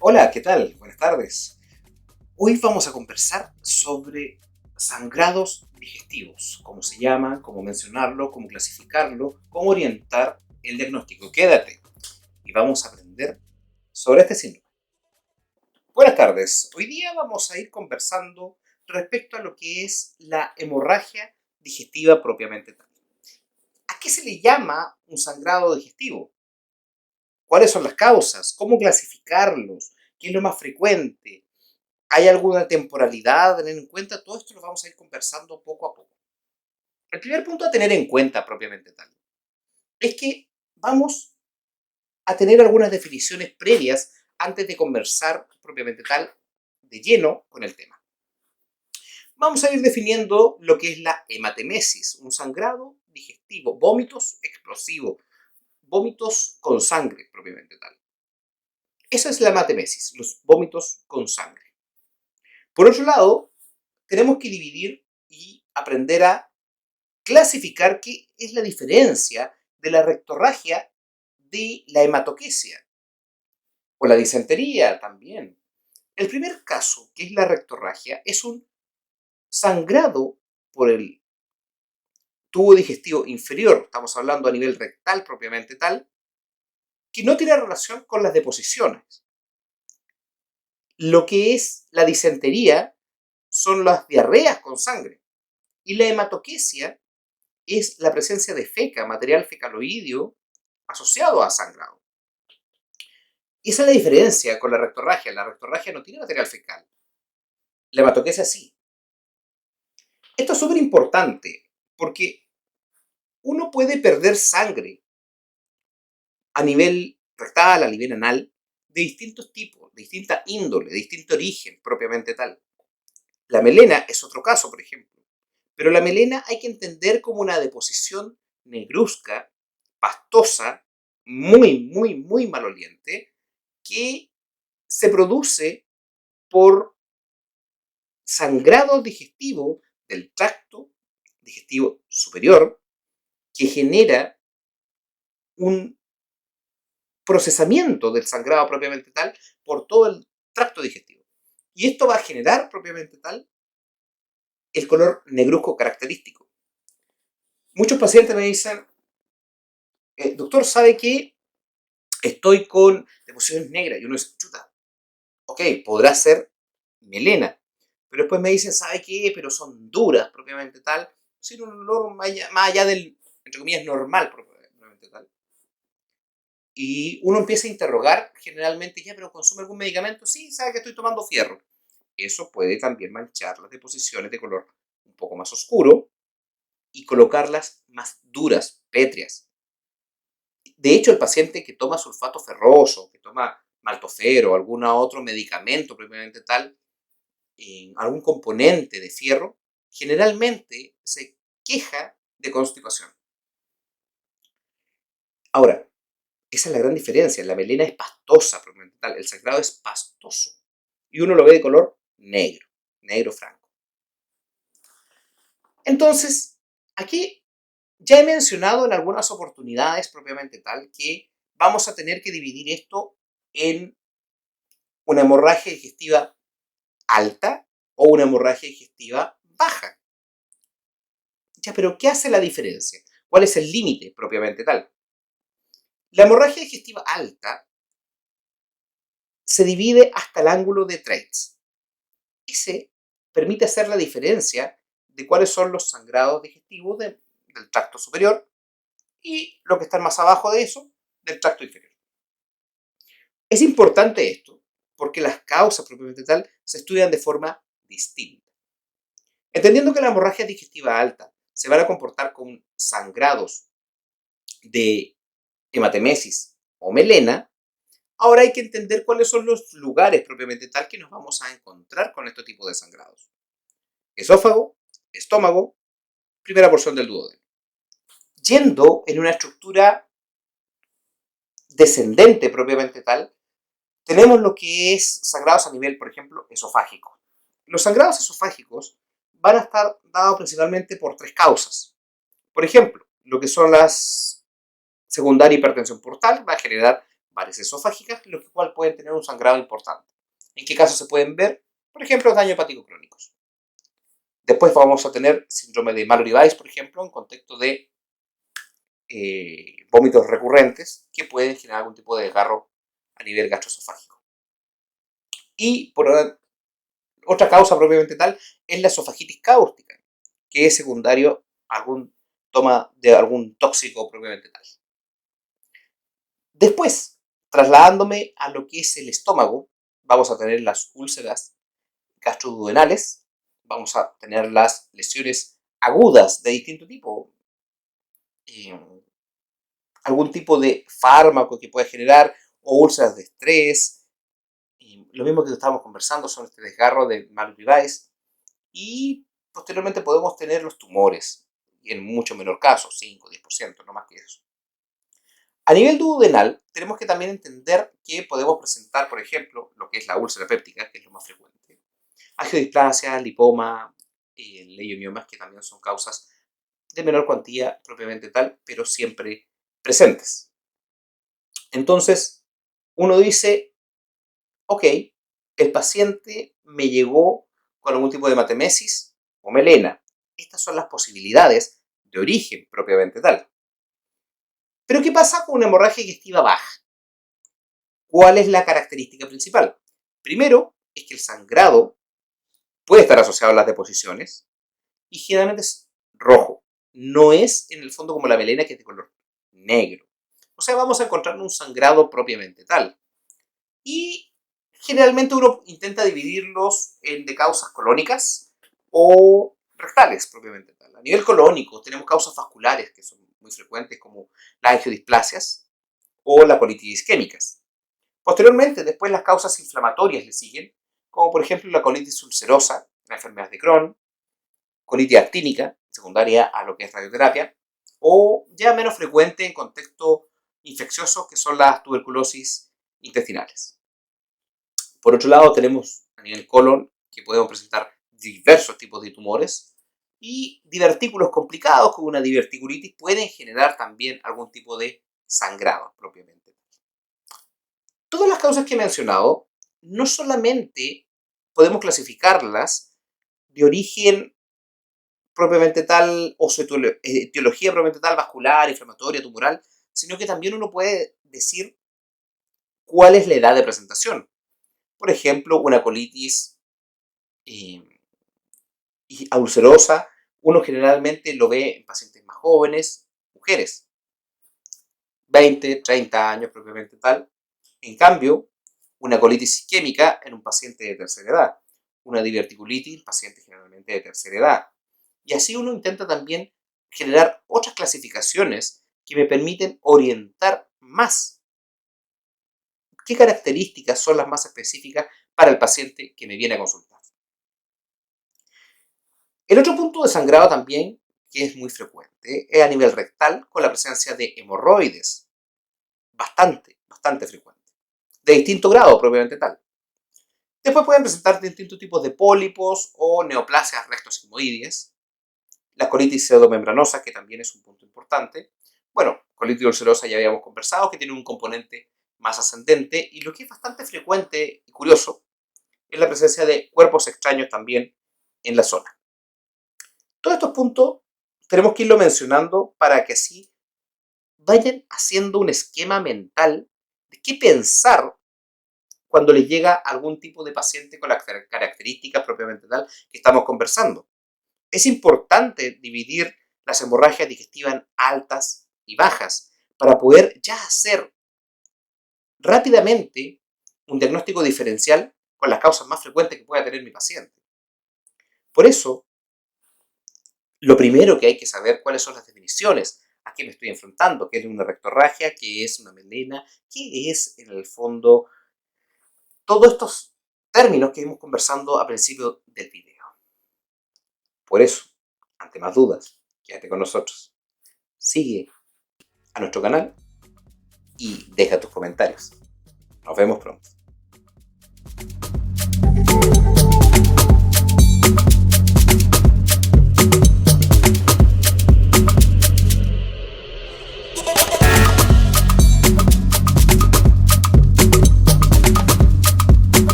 Hola, ¿qué tal? Buenas tardes. Hoy vamos a conversar sobre sangrados digestivos, cómo se llaman, cómo mencionarlo, cómo clasificarlo, cómo orientar el diagnóstico. Quédate y vamos a aprender sobre este síndrome. Buenas tardes. Hoy día vamos a ir conversando respecto a lo que es la hemorragia digestiva propiamente tal. ¿A qué se le llama un sangrado digestivo? ¿Cuáles son las causas? ¿Cómo clasificarlos? ¿Qué es lo más frecuente? ¿Hay alguna temporalidad a tener en cuenta? Todo esto lo vamos a ir conversando poco a poco. El primer punto a tener en cuenta propiamente tal es que vamos a tener algunas definiciones previas antes de conversar propiamente tal de lleno con el tema. Vamos a ir definiendo lo que es la hematemesis, un sangrado digestivo, vómitos explosivos, vómitos con sangre propiamente tal. Esa es la hematemesis, los vómitos con sangre. Por otro lado, tenemos que dividir y aprender a clasificar qué es la diferencia de la rectorragia de la hematoquesia o la disentería también. El primer caso, que es la rectorragia, es un sangrado por el tubo digestivo inferior, estamos hablando a nivel rectal propiamente tal, que no tiene relación con las deposiciones. Lo que es la disentería son las diarreas con sangre y la hematoquesia es la presencia de feca, material fecaloideo asociado a sangrado. Y esa es la diferencia con la rectorragia. La rectorragia no tiene material fecal. La hematoquesia sí. Esto es súper importante porque uno puede perder sangre a nivel rectal, a nivel anal, de distintos tipos, de distinta índole, de distinto origen propiamente tal. La melena es otro caso, por ejemplo. Pero la melena hay que entender como una deposición negruzca, pastosa, muy maloliente, que se produce por sangrado digestivo del tracto digestivo superior que genera un procesamiento del sangrado propiamente tal por todo el tracto digestivo. Y esto va a generar propiamente tal el color negruzco característico. Muchos pacientes me dicen, doctor, ¿sabe qué? Estoy con deposiciones negras. Y uno dice, chuta, ok, podrá ser melena. Pero después me dicen, ¿sabe qué? Pero son duras propiamente tal, sin un olor más allá del, entre comillas, normal propiamente tal. Y uno empieza a interrogar generalmente, ya, pero ¿consume algún medicamento? Sí, sabe que estoy tomando fierro. Eso puede también manchar las deposiciones de color un poco más oscuro y colocarlas más duras, pétreas. De hecho, el paciente que toma sulfato ferroso, que toma maltofero o algún otro medicamento propiamente tal, en algún componente de fierro, generalmente se queja de constipación. Ahora, esa es la gran diferencia. La melena es pastosa, el sangrado es pastoso. Y uno lo ve de color negro, negro franco. Entonces, aquí ya he mencionado en algunas oportunidades propiamente tal que vamos a tener que dividir esto en una hemorragia digestiva alta o una hemorragia digestiva baja. Ya, pero ¿qué hace la diferencia? ¿Cuál es el límite propiamente tal? La hemorragia digestiva alta se divide hasta el ángulo de Treitz. Ese permite hacer la diferencia de cuáles son los sangrados digestivos del tracto superior y lo que está más abajo de eso, del tracto inferior. Es importante esto porque las causas propiamente tal se estudian de forma distinta. Entendiendo que la hemorragia digestiva alta se van a comportar con sangrados de hematemesis o melena, ahora hay que entender cuáles son los lugares propiamente tal que nos vamos a encontrar con este tipo de sangrados. Esófago, estómago, primera porción del duodeno. Yendo en una estructura descendente propiamente tal, tenemos lo que es sangrados a nivel, por ejemplo, esofágico. Los sangrados esofágicos van a estar dados principalmente por tres causas. Por ejemplo, lo que son las secundaria hipertensión portal va a generar varices esofágicas, lo cual pueden tener un sangrado importante. ¿En qué casos se pueden ver? Por ejemplo, daño hepático crónicos. Después vamos a tener síndrome de Mallory-Weiss, por ejemplo, en contexto de vómitos recurrentes que pueden generar algún tipo de desgarro a nivel gastroesofágico. Y por otra causa propiamente tal es la esofagitis cáustica, que es secundario a algún toma de algún tóxico propiamente tal. Después, trasladándome a lo que es el estómago, vamos a tener las úlceras gastroduodenales, vamos a tener las lesiones agudas de distinto tipo, algún tipo de fármaco que pueda generar, o úlceras de estrés, lo mismo que estábamos conversando sobre este desgarro de Mallory-Weiss, y posteriormente podemos tener los tumores, en mucho menor caso, 5-10%, no más que eso. A nivel duodenal, tenemos que también entender que podemos presentar, por ejemplo, lo que es la úlcera péptica, que es lo más frecuente, angiodisplasia, lipoma, leiomiomas, que también son causas de menor cuantía propiamente tal, pero siempre presentes. Entonces, uno dice, ok, el paciente me llegó con algún tipo de hematemesis o melena. Estas son las posibilidades de origen propiamente tal. Pero ¿qué pasa con una hemorragia digestiva baja? ¿Cuál es la característica principal? Primero, es que el sangrado puede estar asociado a las deposiciones y generalmente es rojo. No es en el fondo como la melena, que es de color negro. O sea, vamos a encontrar un sangrado propiamente tal. Y generalmente uno intenta dividirlos de causas colónicas o rectales propiamente tal. A nivel colónico tenemos causas vasculares que son muy frecuentes, como las angiodisplasias o la colitis isquémicas. Posteriormente, después las causas inflamatorias le siguen, como por ejemplo la colitis ulcerosa, la enfermedad de Crohn, colitis actínica, secundaria a lo que es radioterapia, o ya menos frecuente en contexto infeccioso, que son las tuberculosis intestinales. Por otro lado, tenemos a nivel colon que podemos presentar diversos tipos de tumores, y divertículos complicados como una diverticulitis pueden generar también algún tipo de sangrado propiamente. Todas las causas que he mencionado no solamente podemos clasificarlas de origen propiamente tal o su etiología propiamente tal, vascular, inflamatoria, tumoral, sino que también uno puede decir cuál es la edad de presentación. Por ejemplo, una colitis eh, ulcerosa, uno generalmente lo ve en pacientes más jóvenes, mujeres, 20, 30 años propiamente tal. En cambio, una colitis isquémica en un paciente de tercera edad, una diverticulitis en pacientes generalmente de tercera edad. Y así uno intenta también generar otras clasificaciones que me permiten orientar más qué características son las más específicas para el paciente que me viene a consultar. El otro punto de sangrado también, que es muy frecuente, es a nivel rectal con la presencia de hemorroides, bastante frecuente, de distinto grado propiamente tal. Después pueden presentar distintos tipos de pólipos o neoplasias rectosigmoides, la colitis pseudomembranosa, que también es un punto importante. Bueno, colitis ulcerosa ya habíamos conversado, que tiene un componente más ascendente, y lo que es bastante frecuente y curioso es la presencia de cuerpos extraños también en la zona. Todos estos puntos tenemos que irlo mencionando para que así vayan haciendo un esquema mental de qué pensar cuando les llega algún tipo de paciente con las características propiamente tal que estamos conversando. Es importante dividir las hemorragias digestivas en altas y bajas para poder ya hacer rápidamente un diagnóstico diferencial con las causas más frecuentes que pueda tener mi paciente. Por eso, lo primero que hay que saber cuáles son las definiciones, a qué me estoy enfrentando, qué es una rectorragia, qué es una melena, qué es en el fondo todos estos términos que hemos conversando al principio del video. Por eso, ante más dudas, quédate con nosotros. Sigue a nuestro canal y deja tus comentarios. Nos vemos pronto.